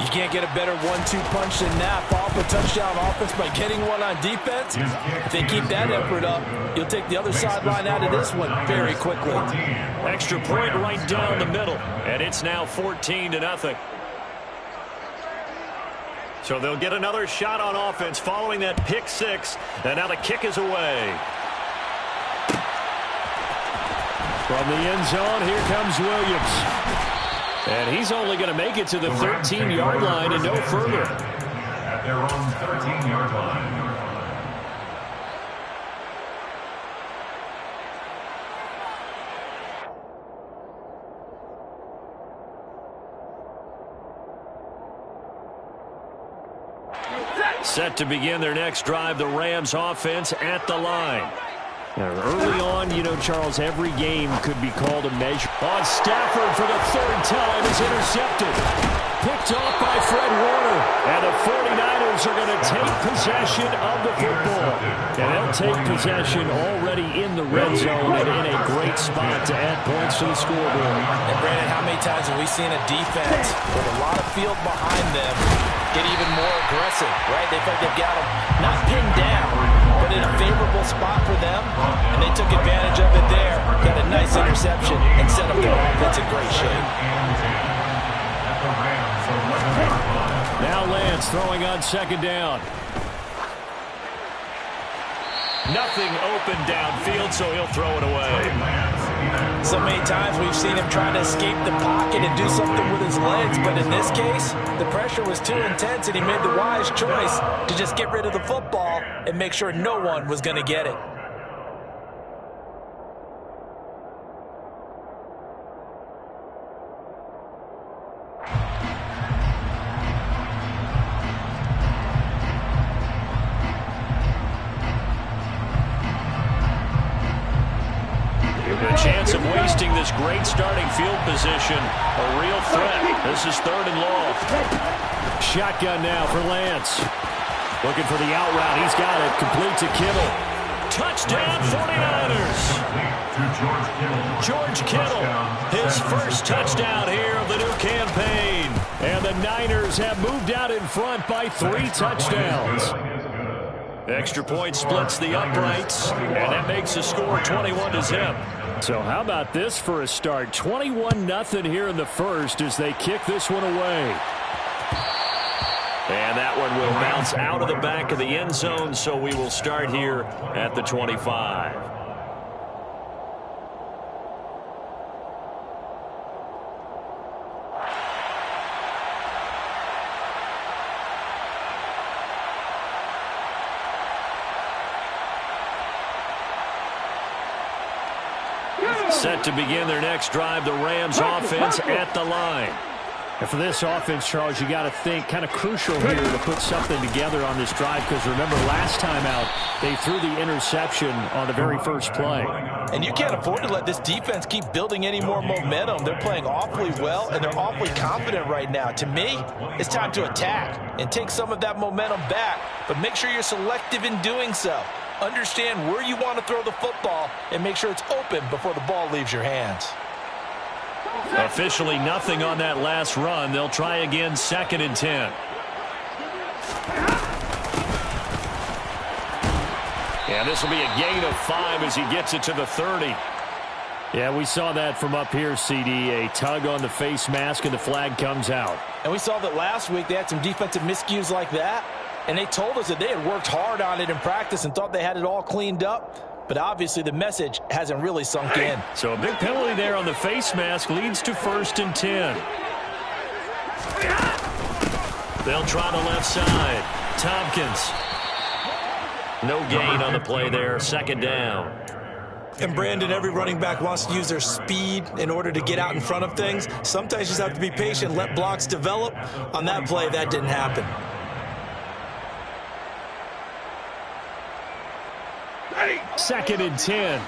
You can't get a better 1-2 punch than that. Follow up a touchdown offense by getting one on defense. If they keep that effort up, you'll take the other sideline out of this one very quickly. Extra point right down the middle, and it's now 14-0. So they'll get another shot on offense following that pick six, and now the kick is away. From the end zone, here comes Williams. And he's only going to make it to the 13-yard line and no further. At their own 13-yard line. Set to begin their next drive, the Rams offense at the line. Now, early on, you know, Charles, every game could be called a measure. On Stafford for the third time is intercepted. Picked off by Fred Warner. And the 49ers are going to take possession of the football. And they'll take possession already in the red zone and in a great spot to add points to the scoreboard. And, Brandon, how many times have we seen a defense with a lot of field behind them get even more aggressive, right? They feel like they've got them not pinned down, but in a favorable spot for them, and they took advantage of it there. Got a nice interception and set up their offense in great shape. Now Lance throwing on second down. Nothing open downfield, so he'll throw it away. So many times we've seen him trying to escape the pocket and do something with his legs, but in this case, the pressure was too intense, and he made the wise choice to just get rid of the football and make sure no one was going to get it. A chance of wasting this great starting field position. A real threat. This is third and long. Shotgun now for Lance. Looking for the out route. He's got it. Complete to Kittle. Touchdown 49ers. George Kittle. His first touchdown here of the new campaign. And the Niners have moved out in front by 3 touchdowns. Extra point splits the uprights, and that makes the score 21-0. So how about this for a start? 21-0 here in the first as they kick this one away. And that one will bounce out of the back of the end zone, so we will start here at the 25. Set to begin their next drive, the Rams offense at the line. And for this offense, Charles, you got to think kind of crucial here to put something together on this drive, because remember last time out they threw the interception on the very first play. And you can't afford to let this defense keep building any more momentum. They're playing awfully well, and they're awfully confident right now. To me, it's time to attack and take some of that momentum back, but make sure you're selective in doing so. Understand where you want to throw the football and make sure it's open before the ball leaves your hands. Officially nothing on that last run. They'll try again, 2nd and 10. And this will be a gain of 5 as he gets it to the 30. Yeah, we saw that from up here, CD. A tug on the face mask, and the flag comes out. And we saw that last week they had some defensive miscues like that. And they told us that they had worked hard on it in practice and thought they had it all cleaned up. But obviously the message hasn't really sunk in. So a big penalty there on the face mask leads to 1st and 10. They'll try the left side. Tompkins. No gain on the play there. 2nd down. And Brandon, every running back wants to use their speed in order to get out in front of things. Sometimes you just have to be patient, let blocks develop. On that play, that didn't happen. 2nd and 10.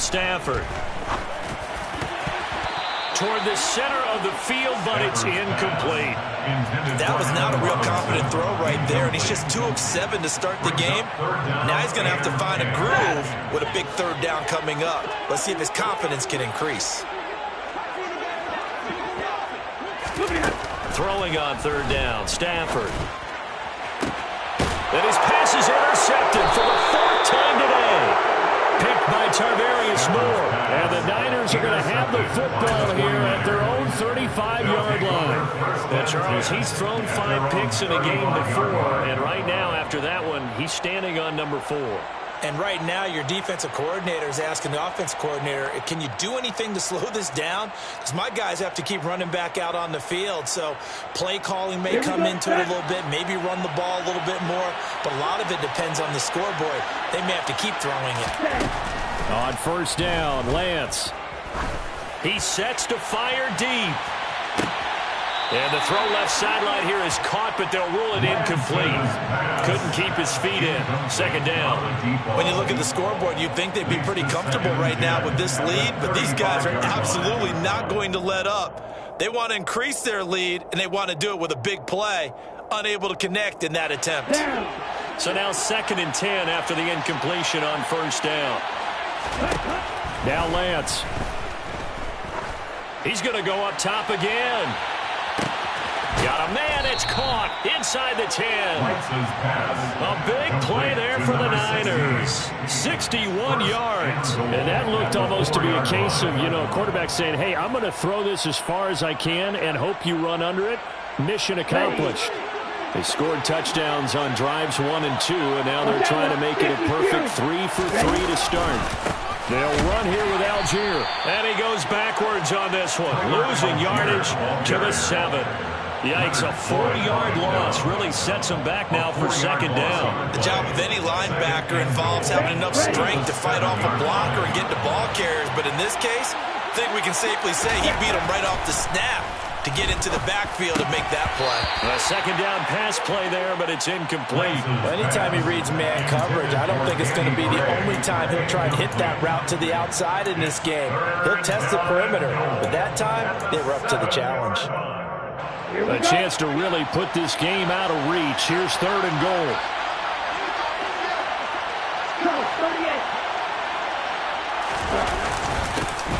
Stafford. Toward the center of the field, but it's incomplete. That was not a real confident throw right there, and he's just 2 of 7 to start the game. Now he's going to have to find a groove with a big 3rd down coming up. Let's see if his confidence can increase. Throwing on third down, Stafford. And his pass is intercepted for the fourth time today. Picked by Tarvarius Moore. And the Niners are going to have the football here at their own 35-yard line. And Charles, he's thrown 5 picks in a game before, and right now, after that one, he's standing on number 4. And right now, your defensive coordinator is asking the offensive coordinator, can you do anything to slow this down? Because my guys have to keep running back out on the field. So play calling may come into it a little bit, maybe run the ball a little bit more. But a lot of it depends on the scoreboard. They may have to keep throwing it. On first down, Lance. He sets to fire deep. And the throw left sideline here is caught, but they'll rule it incomplete. Couldn't keep his feet in. Second down. When you look at the scoreboard, you'd think they'd be pretty comfortable right now with this lead, but these guys are absolutely not going to let up. They want to increase their lead, and they want to do it with a big play. Unable to connect in that attempt. So now 2nd and 10 after the incompletion on first down. Now Lance. He's going to go up top again. Got a man, it's caught inside the 10. A big play there for the Niners. 61 yards. And that looked almost to be a case of, a quarterback saying, hey, I'm going to throw this as far as I can and hope you run under it. Mission accomplished. They scored touchdowns on drives 1 and 2, and now they're trying to make it a perfect 3 for 3 to start. They'll run here with Algier. And he goes backwards on this one. Losing yardage to the 7. Yikes, a 40-yard loss really sets him back now for second down. The job of any linebacker involves having enough strength to fight off a blocker and get to ball carriers. But in this case, I think we can safely say he beat him right off the snap to get into the backfield and make that play. A second down pass play there, but it's incomplete. Well, anytime he reads man coverage, I don't think it's going to be the only time he'll try and hit that route to the outside in this game. He'll test the perimeter, but that time, they were up to the challenge. A chance to really put this game out of reach. Here's 3rd and goal.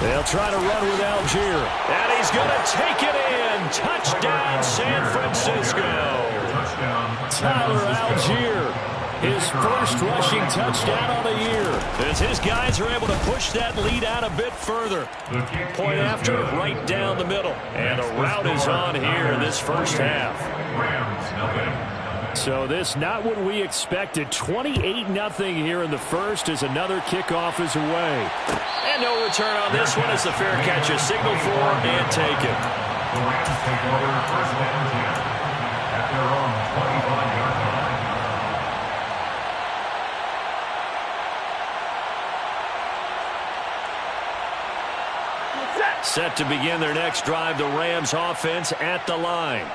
They'll try to run with Algier. And he's going to take it in. Touchdown, San Francisco. Tyler Algier, his first rushing touchdown of the year. As his guys are able to push that lead out a bit further. Point after, right down the middle. And the route is on here in this first half. So this not what we expected. 28-0 here in the first as another kickoff is away. And no return on this one as the fair catch is signaled for and taken. The Rams take over first and 10 at their own 25-yard line. Set to begin their next drive, the Rams offense at the line.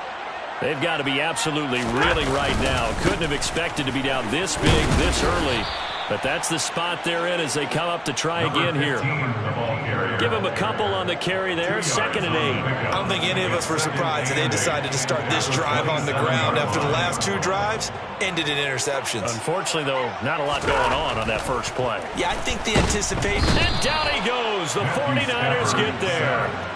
They've got to be absolutely reeling right now. Couldn't have expected to be down this big, this early. But that's the spot they're in as they come up to try again here. Give them a couple on the carry there, 2nd and 8. I don't think any of us were surprised that they decided to start this drive on the ground after the last 2 drives ended in interceptions. Unfortunately, though, not a lot going on that first play. Yeah, I think they anticipate. And down he goes. The 49ers get there.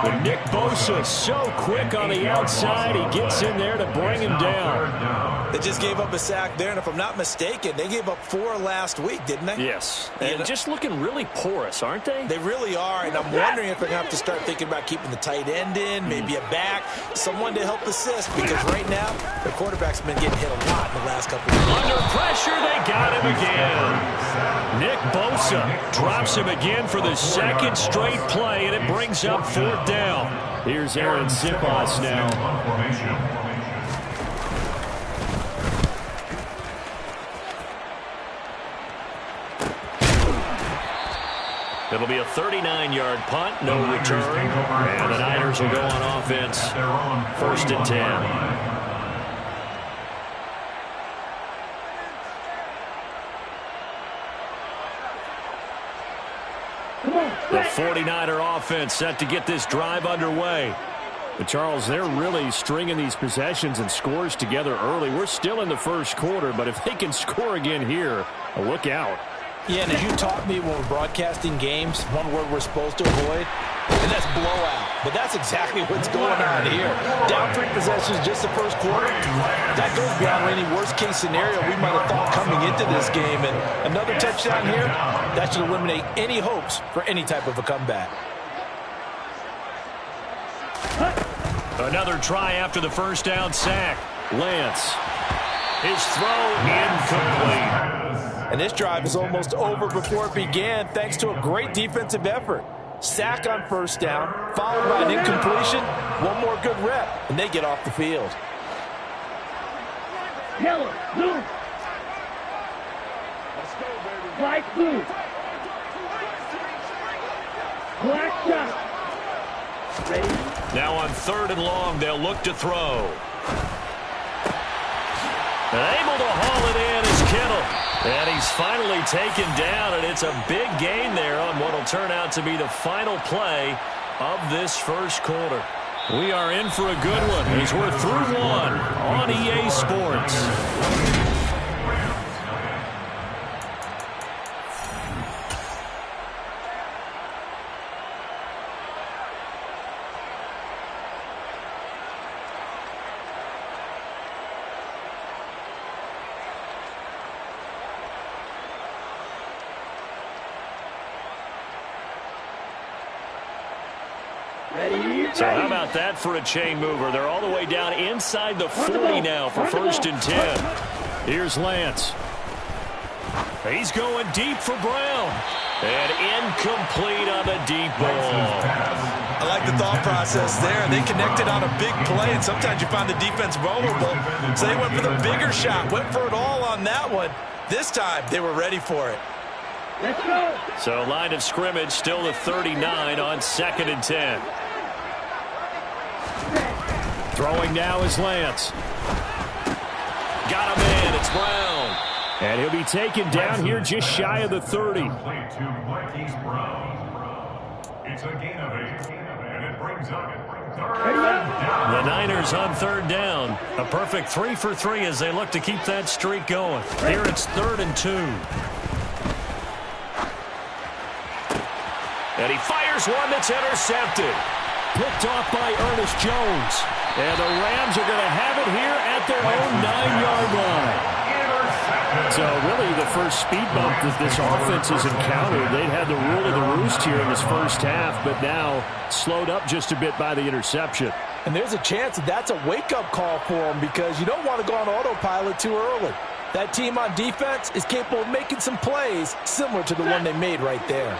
But Nick Bosa so quick on the outside. He gets in there to bring him down. They just gave up a sack there, and if I'm not mistaken, they gave up 4 last week, didn't they? Yes. And just looking really porous, aren't they? They really are, and I'm wondering if they're going to have to start thinking about keeping the tight end in, maybe a back, someone to help assist, because right now, their quarterback's been getting hit a lot in the last couple of weeks. Under pressure, they got him again. Nick Bosa drops him again for the 2nd straight play, and it brings up 4th down. Here's Aaron Simpas now. It'll be a 39-yard punt, no return, and the Niners will go on offense, 1st and 10. The 49er offense set to get this drive underway. But Charles, they're really stringing these possessions and scores together early. We're still in the first quarter, but if they can score again here, look out. Yeah, and as you taught me when we're broadcasting games, one word we're supposed to avoid, And that's blowout. But that's exactly what's going on here. Down 3 possessions just the first quarter. That goes beyond any worst-case scenario we might have thought coming into this game. And another touchdown here, that should eliminate any hopes for any type of a comeback. Another try after the first down sack. Lance. His throw incomplete. And this drive is almost over before it began thanks to a great defensive effort. Sack on first down, followed by an incompletion. One more good rep, and they get off the field. Yellow, blue. Black, blue. Black shot. Ready? Now on 3rd and long, they'll look to throw. And able to haul it in is Kittle. And he's finally taken down, and it's a big gain there on what will turn out to be the final play of this first quarter. We are in for a good one as we're through one on EA Sports. So how about that for a chain mover? They're all the way down inside the 40 now for 1st and 10. Here's Lance. He's going deep for Brown. And incomplete on the deep ball. I like the thought process there. They connected on a big play, and sometimes you find the defense vulnerable. So they went for the bigger shot, went for it all on that one. This time, they were ready for it. Let's go. So line of scrimmage still the 39 on 2nd and 10. Throwing now is Lance. Got him in. It's Brown. And he'll be taken down here just shy of the 30. It's a gain of 8, and it brings up 3rd down. The Niners on 3rd down. A perfect 3 for 3 as they look to keep that streak going. Here it's 3rd and 2. And he fires one that's intercepted. Picked off by Ernest Jones. And the Rams are going to have it here at their own 9-yard line. So really the first speed bump that this offense has encountered. They'd had the rule of the roost here in this first half, but now slowed up just a bit by the interception. And there's a chance that that's a wake-up call for them because you don't want to go on autopilot too early. That team on defense is capable of making some plays similar to the one they made right there.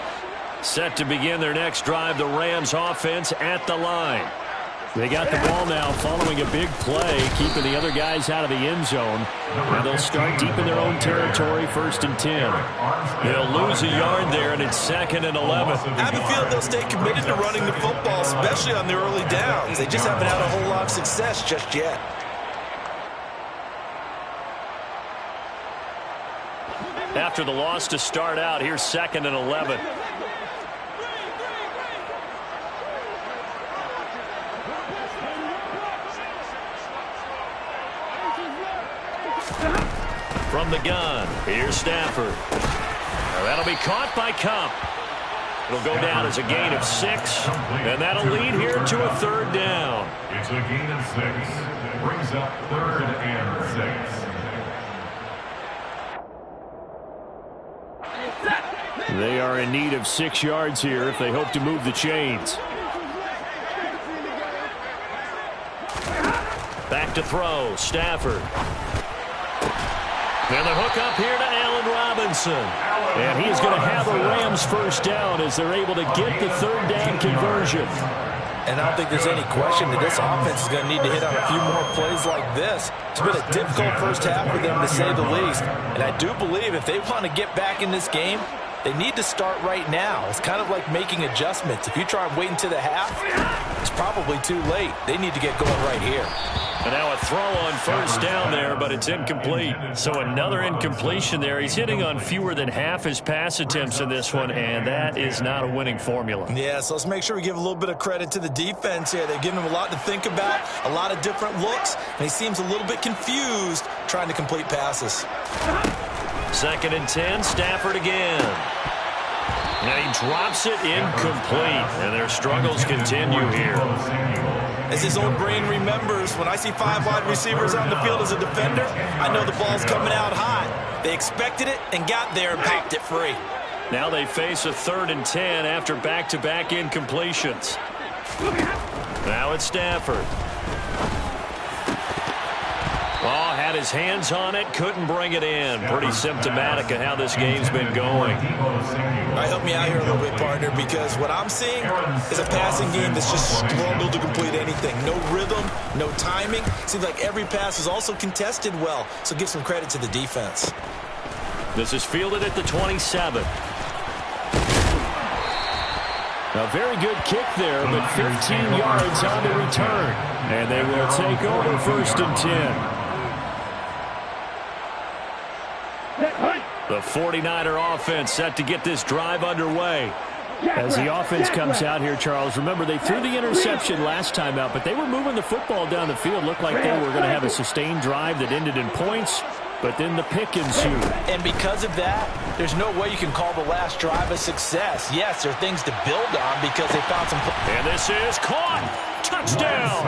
Set to begin their next drive, the Rams offense at the line. They got the ball now following a big play, keeping the other guys out of the end zone. And they'll start deep in their own territory, 1st and 10. They'll lose a yard there, and it's 2nd and 11. I have a feeling they'll stay committed to running the football, especially on the early downs. They just haven't had a whole lot of success just yet. After the loss to start out, here's 2nd and 11. From the gun, here's Stafford. Now that'll be caught by Cup. It'll go down as a gain of 6, and that'll lead here to a 3rd down. It's a gain of 6. Brings up 3rd and 6. They are in need of 6 yards here if they hope to move the chains. Back to throw, Stafford. And the hook up here to Allen Robinson. And he's going to have a Rams 1st down as they're able to get the 3rd down conversion. And I don't think there's any question that this offense is going to need to hit on a few more plays like this. It's been a difficult first half for them, to say the least. And I do believe if they want to get back in this game, they need to start right now. It's kind of like making adjustments. If you try and wait until the half, it's probably too late. They need to get going right here. And now a throw on 1st down there, but it's incomplete. So another incompletion there. He's hitting on fewer than half his pass attempts in this one, and that is not a winning formula. Yeah, so let's make sure we give a little bit of credit to the defense here. They're giving him a lot to think about, a lot of different looks, and he seems a little bit confused trying to complete passes. 2nd and 10, Stafford again. And he drops it incomplete. And their struggles continue here. As his old brain remembers, when I see 5 wide receivers on the field as a defender, I know the ball's coming out hot. They expected it and got there and popped it free. Now they face a 3rd and 10 after back-to-back incompletions. Now it's Stafford. Oh, had his hands on it, couldn't bring it in. Pretty symptomatic of how this game's been going. All right, help me out here a little bit, partner, because what I'm seeing is a passing game that's just struggled to complete anything. No rhythm, no timing. Seems like every pass is also contested well, so give some credit to the defense. This is fielded at the 27. A very good kick there, but 15 yards on the return. And they will take over 1st and 10. The 49er offense set to get this drive underway. As the offense comes out here, Charles, remember they threw the interception last time out, but they were moving the football down the field. Looked like they were going to have a sustained drive that ended in points, but then the pick ensued. And because of that, there's no way you can call the last drive a success. Yes, there are things to build on because they found some... And this is caught. Touchdown.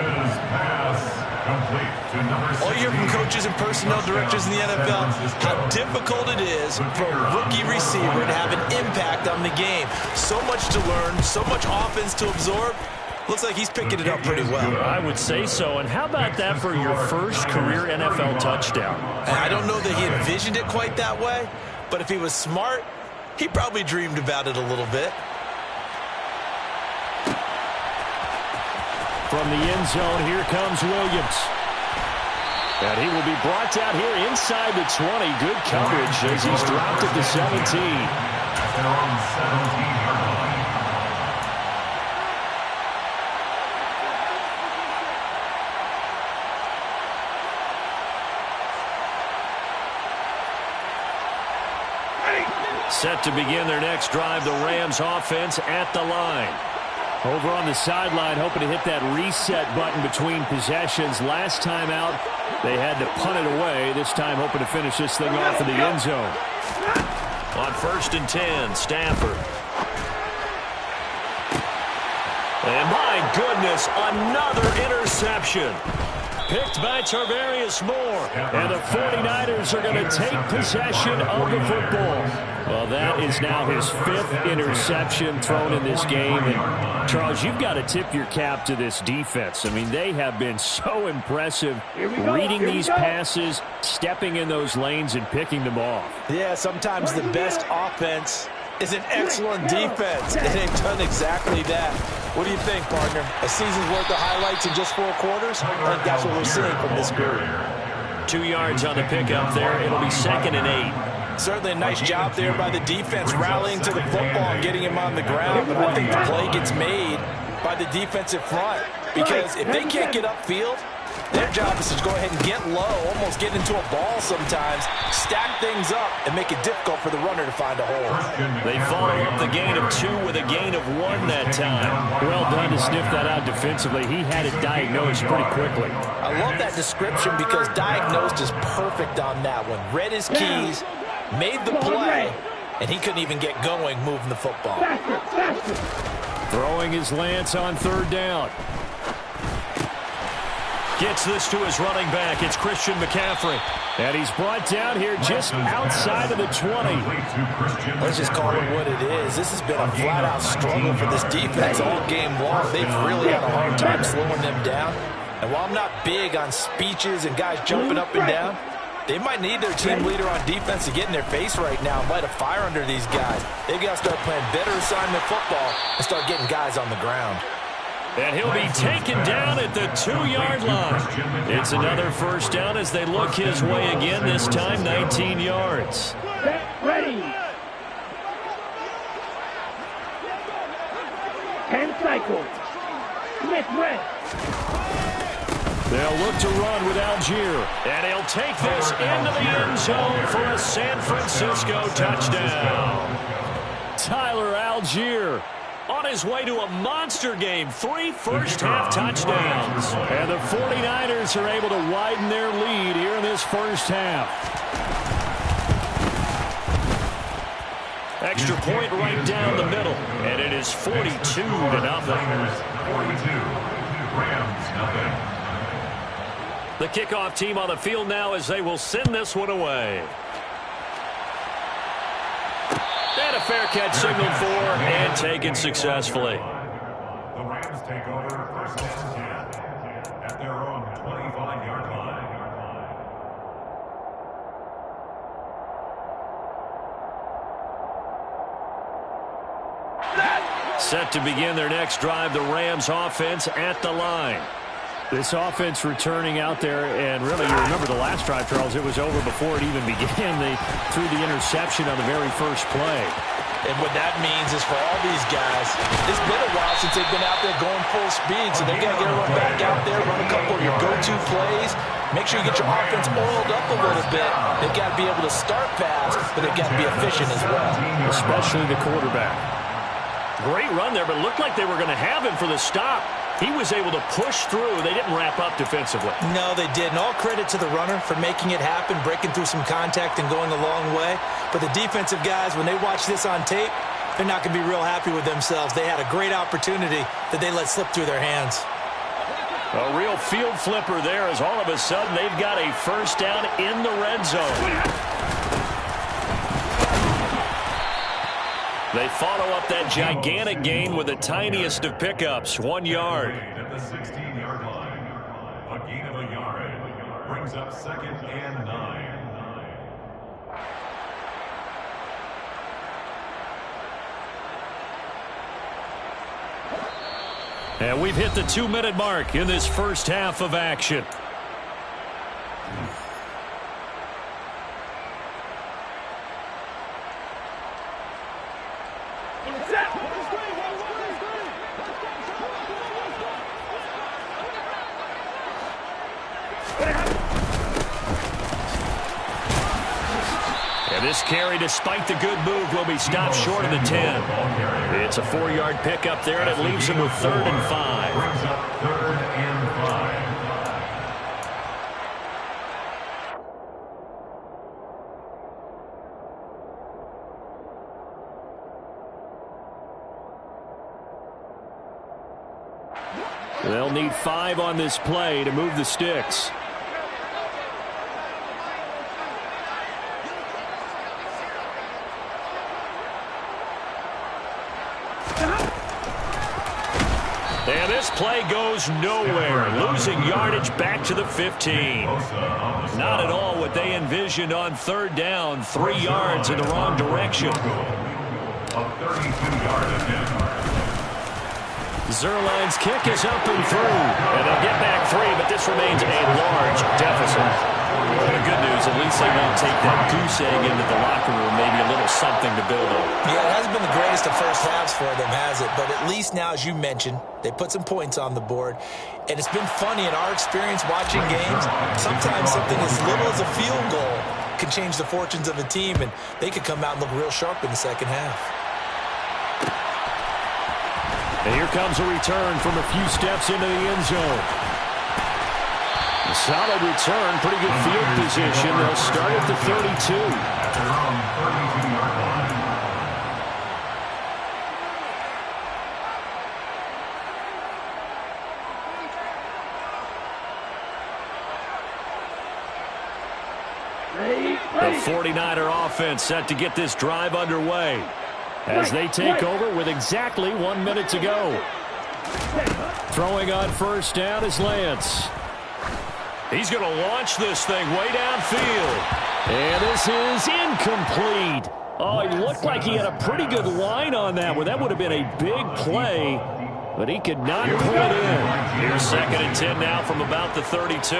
All you hear from coaches and personnel directors in the NFL, how difficult it is for a rookie receiver to have an impact on the game. So much to learn, so much offense to absorb. Looks like he's picking it up pretty well. I would say so. And how about that for your first career NFL touchdown? And I don't know that he envisioned it quite that way, but if he was smart, he probably dreamed about it a little bit. From the end zone, here comes Williams. And he will be brought down here inside the 20. Good coverage as he's dropped at the 17. At their own 17-yard line. Set to begin their next drive, the Rams offense at the line. Over on the sideline, hoping to hit that reset button between possessions. Last time out, they had to punt it away. This time, hoping to finish this thing off in the end zone. On 1st and 10, Stafford. And my goodness, another interception. Picked by Tarvarius Moore. And the 49ers are going to take possession of the football. Well, that is now his 5th interception thrown in this game. And, Charles, you've got to tip your cap to this defense. I mean, they have been so impressive reading these passes, stepping in those lanes, and picking them off. Yeah, sometimes the best offense is an excellent defense, and they've done exactly that. What do you think, partner? A season's worth of highlights in just 4 quarters? I think that's what we're seeing from this group. 2 yards on the pickup there. It'll be 2nd and 8. Certainly a nice job there by the defense rallying to the football and getting him on the ground, but I think the play gets made by the defensive front because if they can't get upfield, their job is to go ahead and get low, almost get into a ball sometimes, stack things up, and make it difficult for the runner to find a hole. They follow up the gain of 2 with a gain of 1 that time. Well done to sniff that out defensively. He had it diagnosed pretty quickly. I love that description because diagnosed is perfect on that one. Read his keys, made the play, and he couldn't even get going moving the football. Throwing his Lance on 3rd down. Gets this to his running back. It's Christian McCaffrey. And he's brought down here just outside of the 20. Let's just call it what it is. This has been a flat-out struggle for this defense all game long. They've really had a hard time slowing them down. And while I'm not big on speeches and guys jumping up and down, they might need their team leader on defense to get in their face right now and light a fire under these guys. They've got to start playing better assignment football and start getting guys on the ground. And he'll be taken down at the 2-yard line. It's another 1st down as they look his way again, this time 19 yards. Get ready. 10 cycles. Smith red. They'll look to run with Algier. And he'll take this into the end zone for a San Francisco touchdown. Tyler Algier on his way to a monster game. 3 first-half touchdowns. And the 49ers are able to widen their lead here in this first half. Extra point right down the middle, and it is 42-0. 42, Rams nothing. The kickoff team on the field now as they will send this one away. And a fair catch signaled for and taken successfully. The Rams take over first and 10 at their own 25-yard line. Set to begin their next drive, the Rams offense at the line. This offense returning out there, and really, you remember the last drive, Charles, it was over before it even began. They threw the interception on the very first play. And what that means is for all these guys, it's been a while since they've been out there going full speed, so they've got to get everyone back out there, run a couple of your go-to plays, make sure you get your offense oiled up a little bit. They've got to be able to start fast, but they've got to be efficient as well. Especially the quarterback. Great run there, but it looked like they were going to have him for the stop. He was able to push through. They didn't wrap up defensively. No, they didn't. All credit to the runner for making it happen, breaking through some contact and going a long way. But the defensive guys, when they watch this on tape, they're not going to be real happy with themselves. They had a great opportunity that they let slip through their hands. A real field flipper there as all of a sudden they've got a first down in the red zone. They follow up that gigantic gain with the tiniest of pickups, 1 yard. At the 16-yard line, a gain of a yard brings up second and 9. And we've hit the 2-minute mark in this first half of action. And this carry, despite the good move, will be stopped short of the 10. It's a 4-yard pickup there, and it leaves him with 3rd and 5. Brings up 3rd and 5. They'll need 5 on this play to move the sticks. And this play goes nowhere, losing yardage back to the 15. Not at all what they envisioned on 3rd down, 3 yards in the wrong direction. A 32-yard attempt. Zerline's kick is up and through, and they'll get back 3, but this remains a large deficit. The good news, at least they won't take that goose egg into the locker room, maybe a little something to build on. Yeah, it hasn't been the greatest of first halves for them, has it? But at least now, as you mentioned, they put some points on the board. And it's been funny in our experience watching games. Sometimes something as little as a field goal can change the fortunes of a team, and they could come out and look real sharp in the second half. And here comes a return from a few steps into the end zone. A solid return, pretty good field position. They'll start at the 32. At their own 32-yard line. The 49er offense set to get this drive underway as they take over with exactly 1 minute to go. Throwing on first down is Lance. He's going to launch this thing way downfield. And this is incomplete. Oh, it looked like he had a pretty good line on that one. That would have been a big play, but he could not pull it in. Here's 2nd and 10 now from about the 32.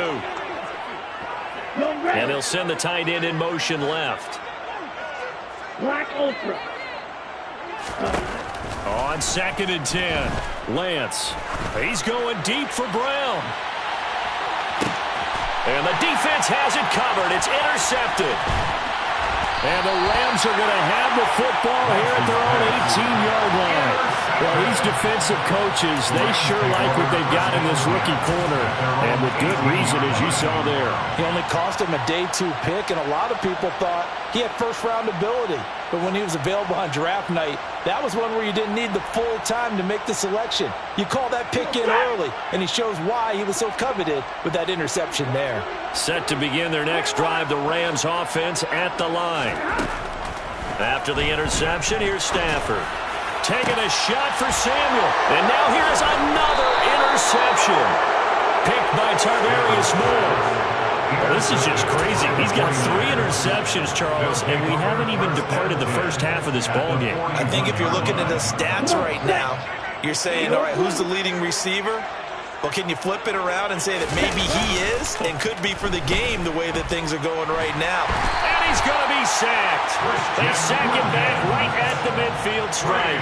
And they'll send the tight end in motion left. Black Ultra. On 2nd and 10, Lance. He's going deep for Brown. And the defense has it covered. It's intercepted. And the Rams are going to have the football here at their own 18-yard line. Well, these defensive coaches, they sure like what they've got in this rookie corner, and with good reason, as you saw there. He only cost him a day 2 pick, and a lot of people thought he had first-round ability. But when he was available on draft night, that was one where you didn't need the full time to make the selection. You call that pick in early, and he shows why he was so coveted with that interception there. Set to begin their next drive, the Rams offense at the line. After the interception, here's Stafford. Taking a shot for Samuel. And now here's another interception. Picked by Tarvarius Moore. Well, this is just crazy. He's got 3 interceptions, Charles, and we haven't even departed the first half of this ballgame. I think if you're looking at the stats right now, you're saying, all right, who's the leading receiver? Well, can you flip it around and say that maybe he is and could be for the game the way that things are going right now? And he's going to be sacked. They sack him back right at the midfield stripe.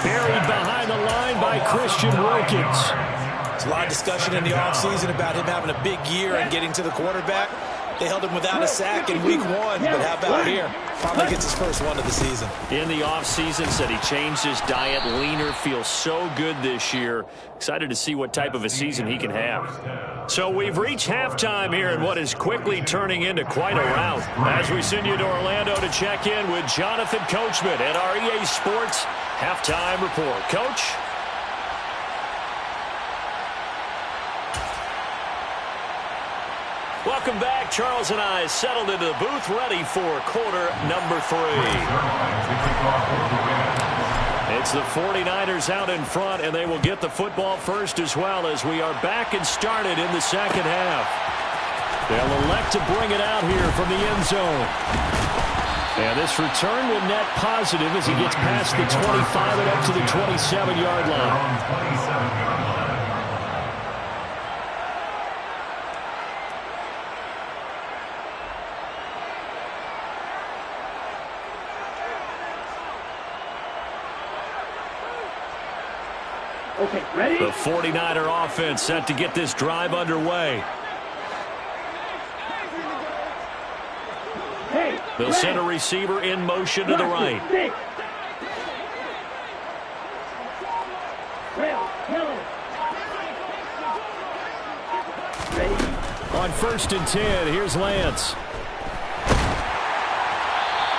Buried behind the line by Christian Wilkins. There's a lot of discussion in the offseason about him having a big year and getting to the quarterback. They held him without a sack in week 1, but how about here? Finally gets his first one of the season. In the offseason, said he changed his diet, leaner, feels so good this year. Excited to see what type of a season he can have. So we've reached halftime here in what is quickly turning into quite a rout. As we send you to Orlando to check in with Jonathan Coachman at our EA Sports Halftime Report. Coach? Welcome back. Charles and I settled into the booth, ready for quarter number 3. It's the 49ers out in front, and they will get the football first as well as we are back and started in the second half. They'll elect to bring it out here from the end zone. And this return will net positive as he gets past the 25 and up to the 27-yard line. Okay, ready? The 49er offense set to get this drive underway. Hey, They'll send a receiver in motion to the right. On 1st and 10, here's Lance.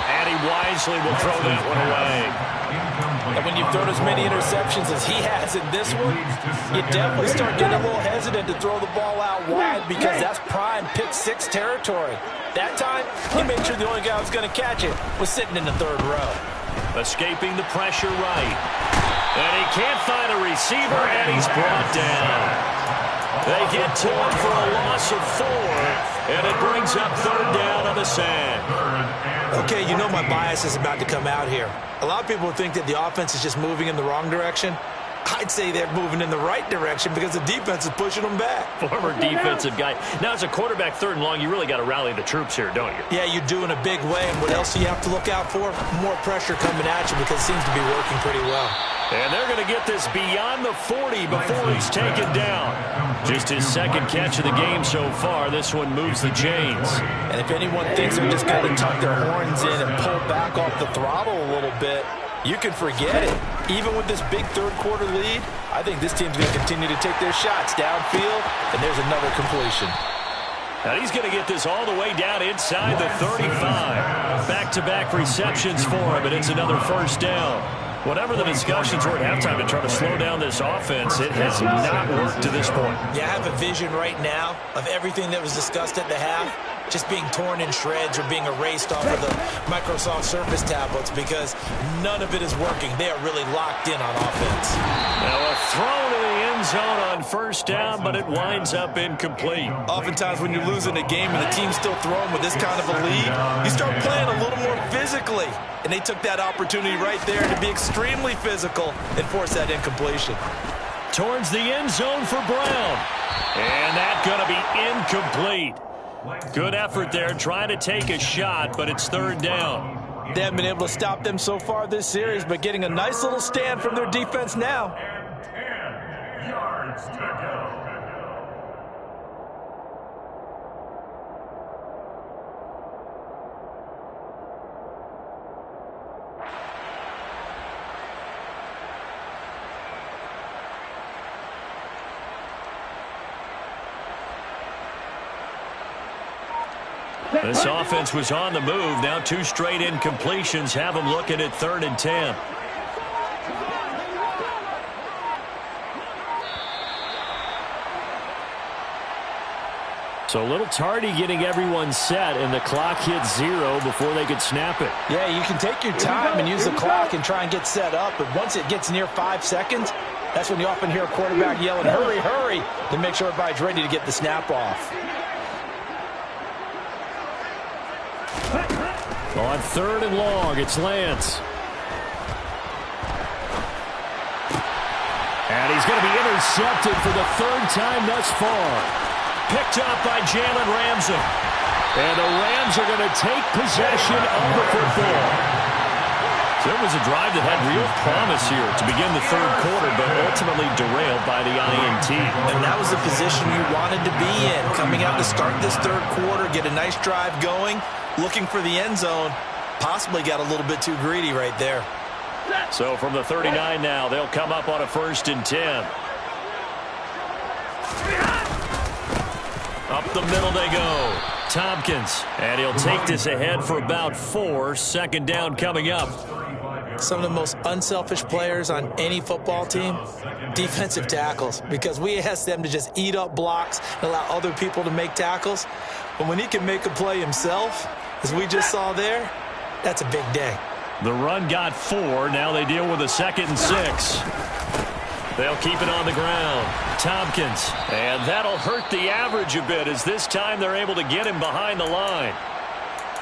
And he wisely will throw that one away. And when you've thrown as many interceptions as he has in this one, you definitely start getting a little hesitant to throw the ball out wide because that's prime pick 6 territory. That time, he made sure the only guy who was going to catch it was sitting in the 3rd row. Escaping the pressure right. And he can't find a receiver, and he's brought down. They get to him for a loss of 4, and it brings up 3rd down on the sack. Okay, you know my bias is about to come out here. A lot of people think that the offense is just moving in the wrong direction. I'd say they're moving in the right direction because the defense is pushing them back. Former defensive guy. Now, as a quarterback 3rd and long, you really got to rally the troops here, don't you? Yeah, you do in a big way. And what else do you have to look out for? More pressure coming at you because it seems to be working pretty well. And they're going to get this beyond the 40 before he's taken down. Just his 2nd catch of the game so far. This one moves the chains. And if anyone thinks they're just going to tuck their horns in and pull back off the throttle a little bit, you can forget it. Even with this big 3rd quarter lead, I think this team's going to continue to take their shots downfield, and there's another completion. Now he's going to get this all the way down inside the 35. Back-to-back receptions for him, and it's another 1st down. Whatever the discussions were at halftime to try to slow down this offense, it has not worked to this point. Yeah, I have a vision right now of everything that was discussed at the half just being torn in shreds or being erased off of the Microsoft Surface tablets because none of it is working. They are really locked in on offense. Now a throw to the end zone on 1st down, but it winds up incomplete. Oftentimes when you're losing a game and the team's still throwing with this kind of a lead, you start playing a little more physically. And they took that opportunity right there to be extremely physical and force that incompletion. Towards the end zone for Brown. And that's going to be incomplete. Good effort there, trying to take a shot, but it's 3rd down. They haven't been able to stop them so far this series, but getting a nice little stand from their defense now. And 10 yards to go. This offense was on the move. Now 2 straight incompletions have them looking at 3rd and 10. So a little tardy getting everyone set, and the clock hits 0 before they could snap it. Yeah, you can take your time and use the clock and try and get set up, but once it gets near 5 seconds, that's when you often hear a quarterback yelling, hurry, hurry, to make sure everybody's ready to get the snap off. On 3rd and long, it's Lance. And he's going to be intercepted for the 3rd time thus far. Picked up by Jalen Ramsey. And the Rams are going to take possession of the football. So it was a drive that had real promise here to begin the 3rd quarter, but ultimately derailed by the INT. And that was the position you wanted to be in. Coming out to start this 3rd quarter, get a nice drive going, looking for the end zone. Possibly got a little bit too greedy right there. So from the 39 now, they'll come up on a 1st and 10. Up the middle they go. Tompkins. And he'll take this ahead for about 4. 2nd down coming up. Some of the most unselfish players on any football team, defensive tackles, because we ask them to just eat up blocks and allow other people to make tackles. But when he can make a play himself, as we just saw there, that's a big day. The run got 4. Now they deal with a 2nd and 6. They'll keep it on the ground. Tompkins. And that'll hurt the average a bit as this time they're able to get him behind the line.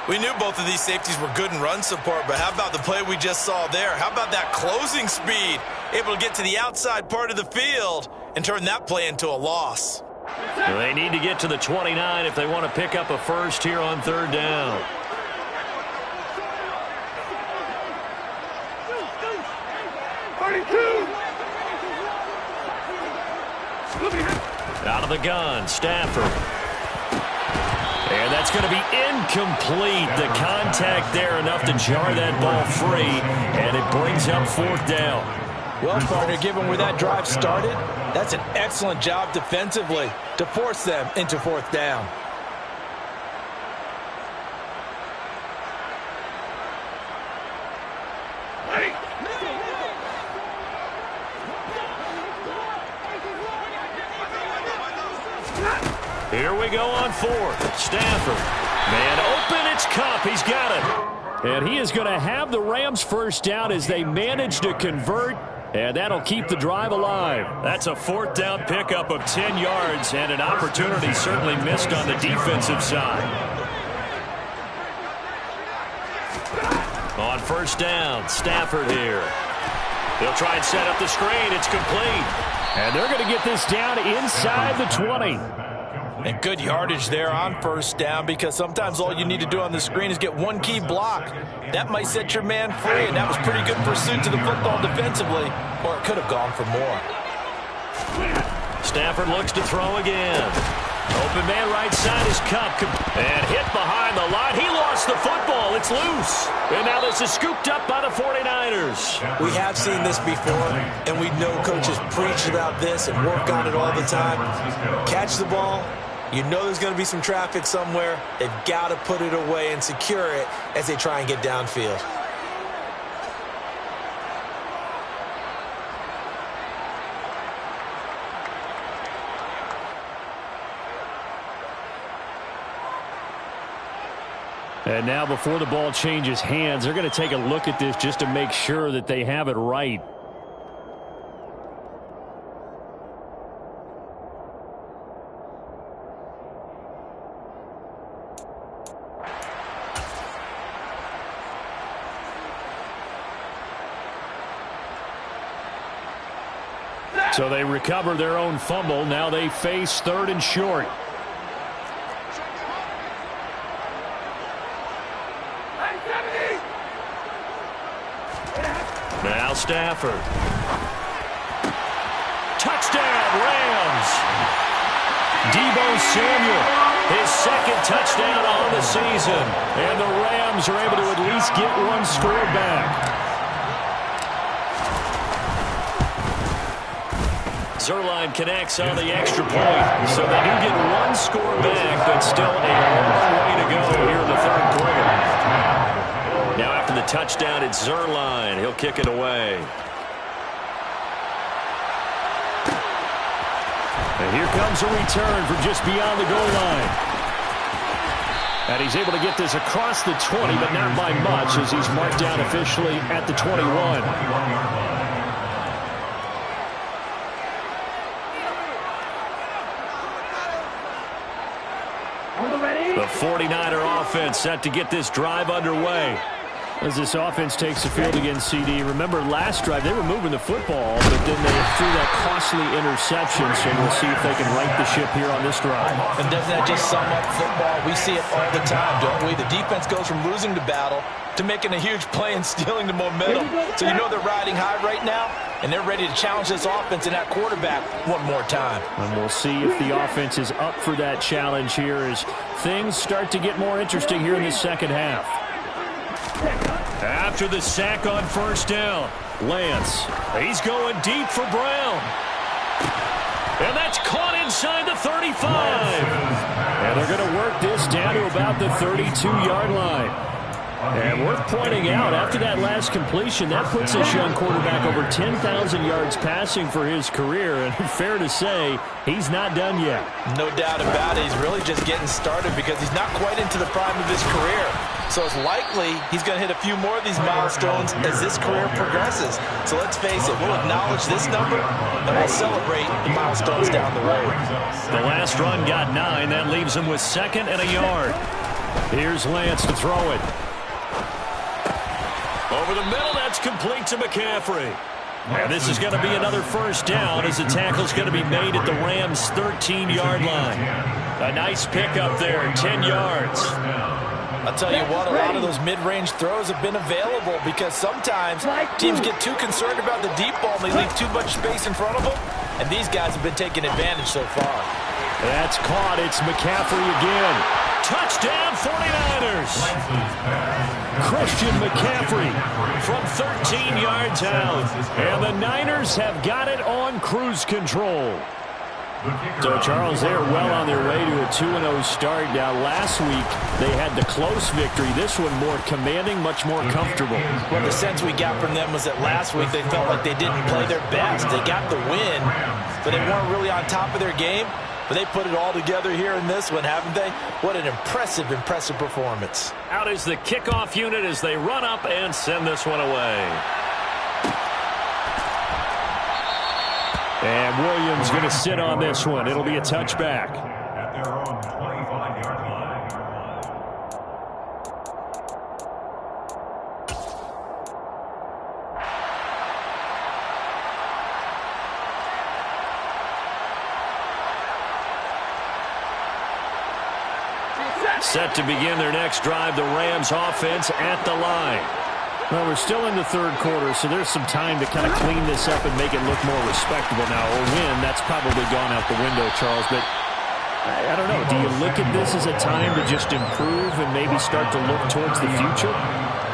We knew both of these safeties were good in run support, but how about the play we just saw there? How about that closing speed? Able to get to the outside part of the field and turn that play into a loss. They need to get to the 29 if they want to pick up a 1st here on 3rd down. Out of the gun, Stafford. And that's going to be incomplete. The contact there enough to jar that ball free, and it brings up 4th down. Well, partner, given where that drive started, that's an excellent job defensively to force them into 4th down. Here we go on 4th. Stafford. Man open, it's Cup. He's got it. And he is going to have the Rams 1st down as they manage to convert, and that'll keep the drive alive. That's a 4th down pickup of 10 yards and an opportunity certainly missed on the defensive side. On 1st down, Stafford here. They'll try and set up the screen. It's complete. And they're going to get this down inside the 20. And good yardage there on 1st down, because sometimes all you need to do on the screen is get one key block. That might set your man free, and that was pretty good pursuit to the football defensively, or it could have gone for more. Stafford looks to throw again. Open man right side is Cup. And hit behind the line. He lost the football. It's loose. And now this is scooped up by the 49ers. We have seen this before, and we know coaches preach about this and work on it all the time. Catch the ball. You know there's going to be some traffic somewhere. They've got to put it away and secure it as they try and get downfield. And now before the ball changes hands, they're going to take a look at this just to make sure that they have it right. So they recover their own fumble. Now they face 3rd and short. Now Stafford. Touchdown, Rams. Deebo Samuel, his 2nd touchdown on the season. And the Rams are able to at least get one score back. Zerline connects on the extra point. So they do get one score back, but still a long way to go here in the third quarter. Now after the touchdown, it's Zerline. He'll kick it away. And here comes a return from just beyond the goal line. And he's able to get this across the 20, but not by much, as he's marked down officially at the 21. The 49er offense set to get this drive underway. As this offense takes the field against CD, remember last drive they were moving the football, but then they threw that costly interception, so we'll see if they can right the ship here on this drive. And doesn't that just sum up football? We see it all the time, don't we? The defense goes from losing the battle to making a huge play and stealing the momentum. So you know they're riding high right now, and they're ready to challenge this offense and that quarterback one more time. And we'll see if the offense is up for that challenge here as things start to get more interesting here in the second half. After the sack on first down, Lance, he's going deep for Brown. And that's caught inside the 35. And they're going to work this down to about the 32-yard line. And worth pointing out, after that last completion, that puts this young quarterback over 10,000 yards passing for his career. And fair to say, he's not done yet. No doubt about it. He's really just getting started because he's not quite into the prime of his career. So it's likely he's going to hit a few more of these milestones as this career progresses. So let's face it, we'll acknowledge this number and we'll celebrate the milestones down the road. The last run got 9. That leaves him with 2nd and a yard. Here's Lance to throw it. Over the middle, that's complete to McCaffrey. And this is going to be another first down as the tackle's going to be made at the Rams' 13-yard line. A nice pickup there, 10 yards. I'll tell you what, a lot of those mid-range throws have been available because sometimes teams get too concerned about the deep ball and they leave too much space in front of them, and these guys have been taking advantage so far. That's caught. It's McCaffrey again. Touchdown 49ers. Christian McCaffrey from 13 yards out. And the Niners have got it on cruise control. So, Charles, they are well on their way to a 2-0 start. Now, last week, they had the close victory. This one more commanding, much more comfortable. Well, the sense we got from them was that last week they felt like they didn't play their best. They got the win, but they weren't really on top of their game. But they put it all together here in this one, haven't they? What an impressive, impressive performance. Out is the kickoff unit as they run up and send this one away. And Williams going to sit on this one. It'll be a touchback. At their own 25-yard line. Set to begin their next drive, the Rams offense at the line. Well, we're still in the third quarter, so there's some time to kind of clean this up and make it look more respectable now. Or win, that's probably gone out the window, Charles. But I don't know. Do you look at this as a time to just improve and maybe start to look towards the future?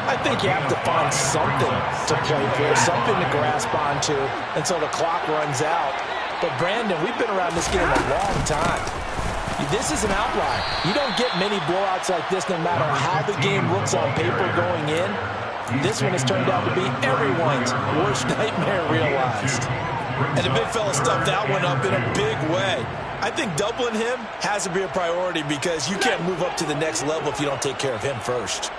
I think you have to find something to play for, something to grasp onto until the clock runs out. But, Brandon, we've been around this game a long time. This is an outlier. You don't get many blowouts like this no matter how the game looks on paper going in. This one has turned out to be everyone's worst nightmare realized. And the big fella stuffed that one up in a big way. I think doubling him has to be a priority because you can't move up to the next level if you don't take care of him first.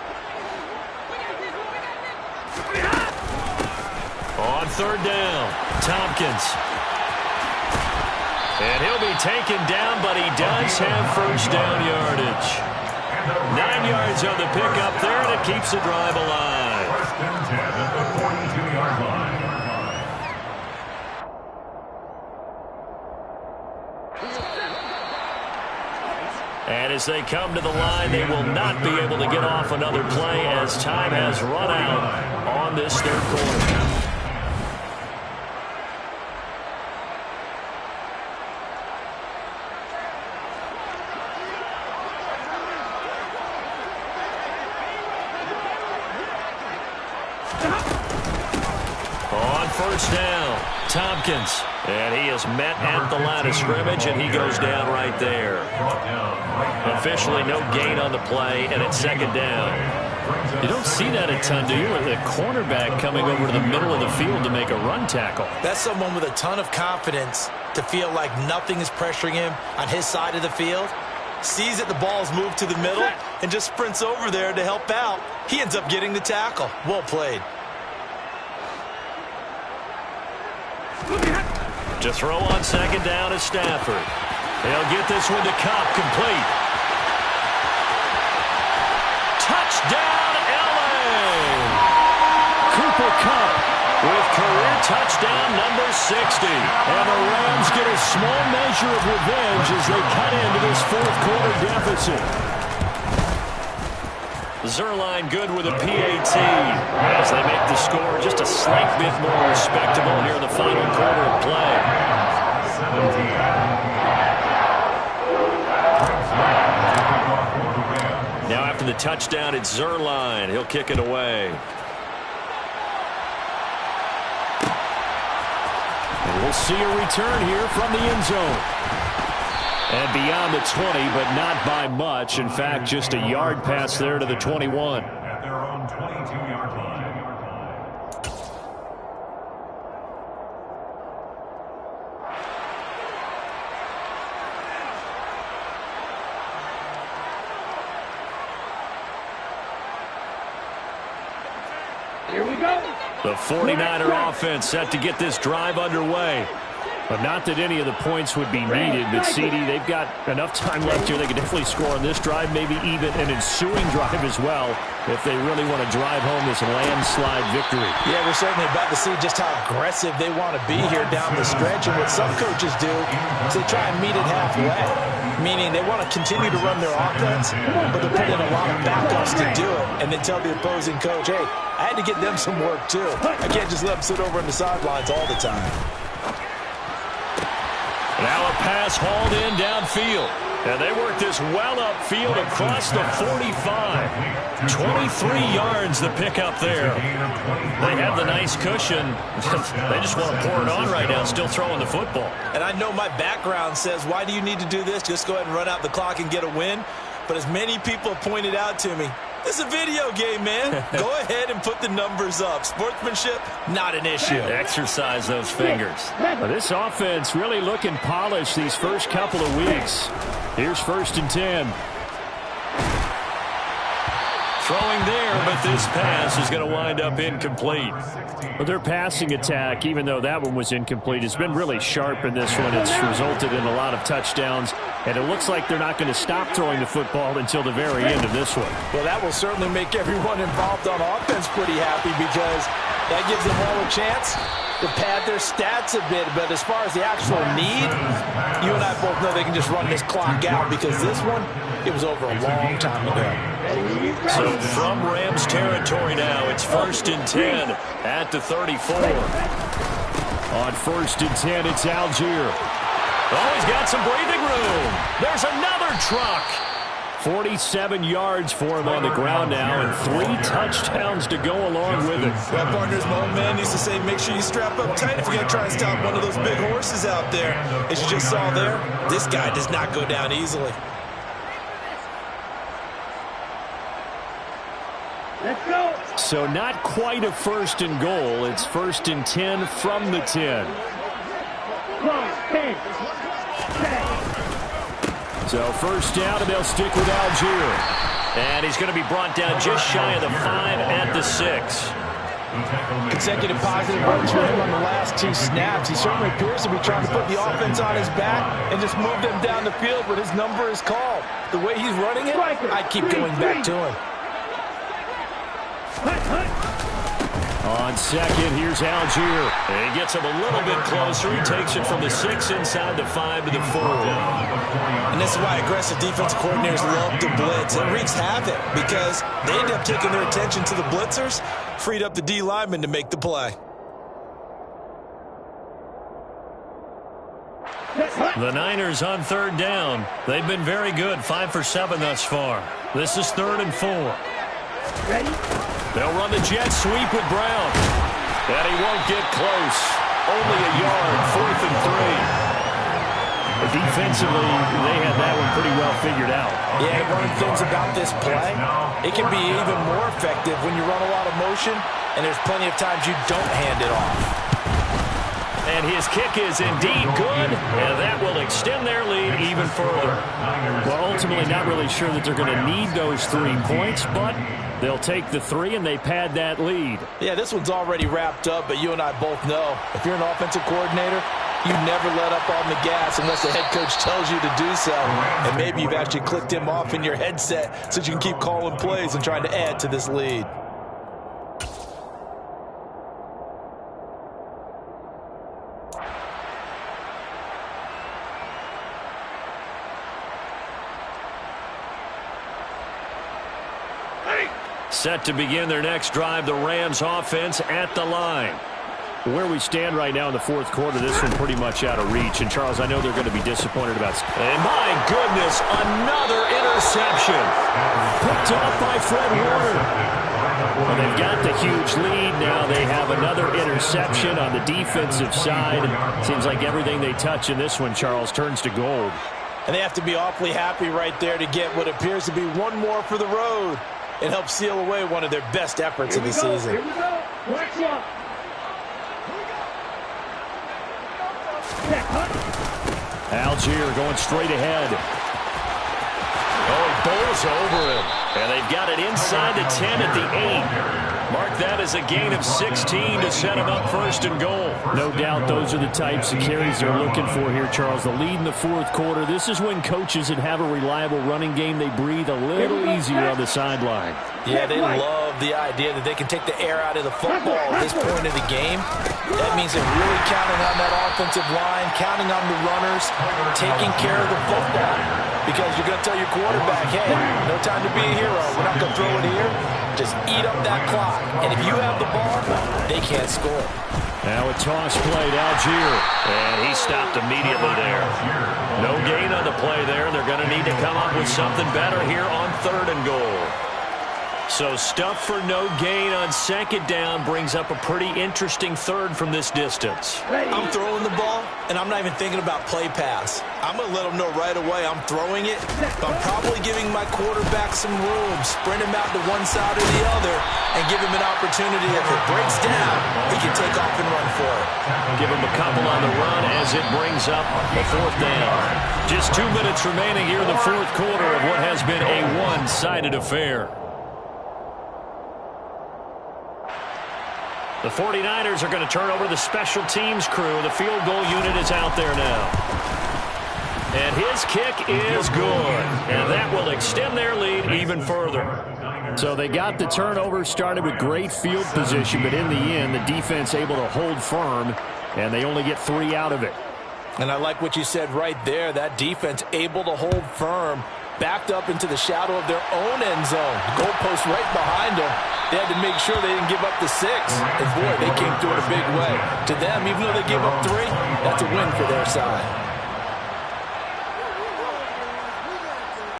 On third down, Tompkins. And he'll be taken down, but he does have first down yardage. 9 yards on the pickup there, and it keeps the drive alive. First and 10 at the 42-yard line. And as they come to the line, they will not be able to get off another play as time has run out on this third quarter. On first down, Tompkins. And he is met at the line of scrimmage, and he goes down right there. Officially no gain on the play, and it's second down. You don't see that a ton, do you? With a cornerback coming over to the middle of the field to make a run tackle. That's someone with a ton of confidence to feel like nothing is pressuring him on his side of the field. Sees that the ball's moved to the middle and just sprints over there to help out. He ends up getting the tackle. Well played. To throw on second down is Stafford. He'll get this one to Kupp, complete. Touchdown, LA! Cooper Kupp With career touchdown number 60. And the Rams get a small measure of revenge as they cut into this fourth quarter deficit. Zerline good with a PAT as they make the score just a slight bit more respectable here in the final quarter of play. 17. Now after the touchdown, it's Zerline. He'll kick it away. And we'll see a return here from the end zone. And beyond the 20, but not by much. In fact, just a yard pass there to the 21. At their own 22-yard line. Here we go. The 49er offense set to get this drive underway. But not that any of the points would be needed, but CD, they've got enough time left here. They could definitely score on this drive, maybe even an ensuing drive as well, if they really want to drive home this landslide victory. Yeah, we're certainly about to see just how aggressive they want to be here down the stretch. And what some coaches do is they try and meet it halfway, meaning they want to continue to run their offense, but they put in a lot of backups to do it, and then tell the opposing coach, hey, I had to get them some work too. I can't just let them sit over on the sidelines all the time. Now a pass hauled in downfield. And they work this well upfield across the 45. 23 yards the pick up there. They have the nice cushion. They just want to pour it on right now, still throwing the football. And I know my background says, why do you need to do this? Just go ahead and run out the clock and get a win. But as many people have pointed out to me, this is a video game, man. Go ahead and put the numbers up. Sportsmanship, not an issue. Exercise those fingers. Well, this offense really looking polished these first couple of weeks. Here's 1st and 10. Throwing there, but this pass is going to wind up incomplete. Well, their passing attack, even though that one was incomplete, has been really sharp in this one. It's resulted in a lot of touchdowns, and it looks like they're not going to stop throwing the football until the very end of this one. Well, that will certainly make everyone involved on offense pretty happy because that gives them all a chance to pad their stats a bit. But as far as the actual need, you and I both know they can just run this clock out because this one, it was over a long time ago. So from Rams territory now, it's 1st and 10 at the 34. On 1st and 10, it's Algier. Oh, he's got some breathing room. There's another truck. 47 yards for him on the ground now, and 3 touchdowns to go along with it. Well, partners, my old man used to say, make sure you strap up tight if you're going to try and stop one of those big horses out there. As you just saw there, this guy does not go down easily. Let's go. So not quite a 1st and goal. It's 1st and 10 from the 10. 10. So 1st down, and they'll stick with Algier. And he's going to be brought down just shy of the 5 at the 6. Consecutive positive runs for him on the last 2 snaps. He certainly appears to be trying to put the offense on his back and just move them down the field, but his number is called. The way he's running it, I keep going back to him. On 2nd, here's Algier. And he gets him a little bit closer. He takes it from the 6 inside the 5 to the 4. And this is why aggressive defensive coordinators love to blitz. It wreaks havoc because they end up taking their attention to the blitzers, freed up the D lineman to make the play. The Niners on 3rd down. They've been very good, 5 for 7 thus far. This is 3rd and 4. Ready? They'll run the jet sweep with Brown. And he won't get close. only a yard, 4th and 3. Defensively, they had that one pretty well figured out. Yeah, one of the things about this play, it can be even more effective when you run a lot of motion, and there's plenty of times you don't hand it off. And his kick is indeed good, and that will extend their lead even further. Well, ultimately, not really sure that they're going to need those 3 points, but they'll take the 3, and they pad that lead. Yeah, this one's already wrapped up, but you and I both know, if you're an offensive coordinator, you never let up on the gas unless the head coach tells you to do so. And maybe you've actually clicked him off in your headset so you can keep calling plays and trying to add to this lead. Set to begin their next drive, the Rams offense at the line. Where we stand right now in the 4th quarter, this one pretty much out of reach. And, Charles, I know they're going to be disappointed about... And, my goodness, another interception. Picked up by Fred Warner. Well, they've got the huge lead. Now they have another interception on the defensive side. Seems like everything they touch in this one, Charles, turns to gold. And they have to be awfully happy right there to get what appears to be one more for the road. It helps seal away one of their best efforts of the season. Here we go. Watch one. Algier going straight ahead. Oh, he bowls over him. And they've got it inside the 10 at the 8. Mark that as a gain of 16 to set them up 1st and goal. No doubt those are the types of carries they're looking for here, Charles. The lead in the 4th quarter. This is when coaches that have a reliable running game, they breathe a little easier on the sideline. Yeah, they love the idea that they can take the air out of the football at this point of the game. That means they're really counting on that offensive line, counting on the runners, taking care of the football. Because you're going to tell your quarterback, hey, no time to be a hero. We're not going to throw it here. Just eat up that clock. And if you have the ball, they can't score. Now a toss play to Algier. And he stopped immediately there. No gain on the play there. They're going to need to come up with something better here on 3rd and goal. So stuff for no gain on 2nd down brings up a pretty interesting 3rd from this distance. I'm throwing the ball, and I'm not even thinking about play pass. I'm going to let them know right away I'm throwing it, but I'm probably giving my quarterback some room, sprint him out to one side or the other, and give him an opportunity. If it breaks down, he can take off and run for it. Give him a couple on the run as it brings up a 4th down. Just 2 minutes remaining here in the 4th quarter of what has been a one-sided affair. The 49ers are going to turn over the special teams crew. The field goal unit is out there now. And his kick is good. And that will extend their lead even further. So they got the turnover, started with great field position, but in the end, the defense able to hold firm, and they only get 3 out of it. And I like what you said right there. That defense able to hold firm, backed up into the shadow of their own end zone. The goalpost right behind them. They had to make sure they didn't give up the 6. And, boy, they came through in a big way. To them, even though they gave up 3, that's a win for their side.